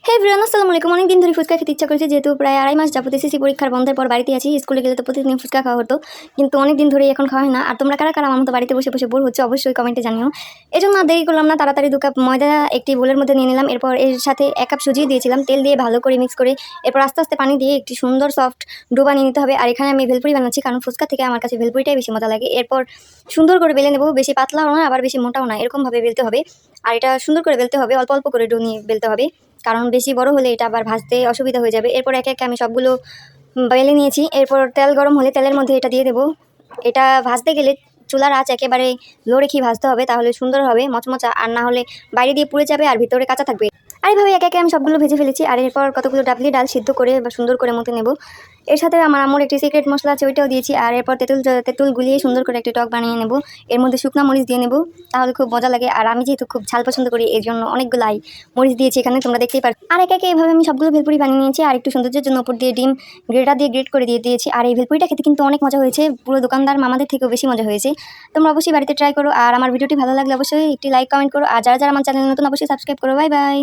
হে everyone, আসসালামু আলাইকুম। অনেক দিন ধরে ফুচকা খেতে ইচ্ছা করেছে, যেহেতু প্রায় 2.5 মাস যাবত এসএসসি পরীক্ষার বন্ধের পর বাড়িতে আছি। স্কুলে গেলে তো প্রতিদিন ফুচকা খাওয়া হতো, কিন্তু অনেক দিন ধরেই এখন খাওয়া হয় না। আর তোমরা কারা কারা আমার মতো বাড়িতে বসে বসে বোর হচ্ছে অবশ্যই কমেন্টে জানিও। এজন্য আর দেরি করলাম না, তাড়াতাড়ি 2 কাপ ময়দা একটি বোলের মধ্যে নিয়ে নিলাম। এরপর এর সাথে 1 কাপ সুজি দিয়েছিলাম, তেল দিয়ে ভালো করে মিক্স করে এরপর আস্তে আস্তে পানি দিয়ে একটি সুন্দর সফট ডো বানিয়ে নিতে হবে। আর এখানে আমি ভেলপুরি বানাচ্ছি, কারণ ফুচকা থেকে আমার কাছে ভেলপুরিটাই বেশি মজা লাগে। এরপর সুন্দর করে বেলে নেবো, বেশি পাতলাও না আবার বেশি মোটাও না, এরকমভাবে বেলতে হবে। আর এটা সুন্দর করে বেলতে হবে, অল্প অল্প করে ডো নিয়ে বেলতে হবে, কারণ বেশি বড় হলে এটা আবার ভাজতে অসুবিধা হয়ে যাবে। এরপর একে একে আমি সবগুলো বেলে নিয়েছি। এরপর তেল গরম হলে তেলের মধ্যে এটা দিয়ে দেবো। এটা ভাজতে গেলে চুলার আঁচ একেবারে লো রেখেই ভাজতে হবে, তাহলে সুন্দর হবে মচমচা, আর না হলে বাইরে দিয়ে পুড়ে যাবে আর ভিতরে কাঁচা থাকবে। আর এইভাবে একে একে আমি সবগুলো ভেজে ফেলেছি। আর এরপর কতগুলো ডাবলি ডাল সিদ্ধ করে বা সুন্দর করে মতে নেব। এর সাথে আমার আম্মুর একটি সিক্রেট মশলা আছে, ওইটাও দিয়েছি। আর এরপর তেঁতুল গুলিয়ে সুন্দর করে একটি টক বানিয়ে নেব। এর মধ্যে শুকনো মরিচ দিয়ে নেব, তাহলে খুব মজা লাগে। আর আমি যেহেতু খুব ঝাল পছন্দ করি, এর জন্য অনেকগুলাই মরিচ দিয়েছি এখানে, তোমরা দেখতেই পারো। আর একে একে এইভাবে আমি সবগুলো ভেলপুরি বানিয়ে নিয়েছি। আর একটু সৌন্দর্যের জন্য উপর দিয়ে ডিম গ্রেটার দিয়ে গ্রেট করে দিয়ে দিয়েছি। আর এই ভেলপুরিটা খেতে কিন্তু অনেক মজা হয়েছে, পুরো দোকানদার মামাদের থেকেও বেশি মজা হয়েছে। তোমরা অবশ্যই বাড়িতে ট্রাই করো। আর আমার ভিডিওটি ভালো লাগলে অবশ্যই একটি লাইক কমেন্ট করো। আর যারা যারা আমার চ্যানেল নতুন অবশ্যই সাবস্ক্রাইব করো। Bye bye.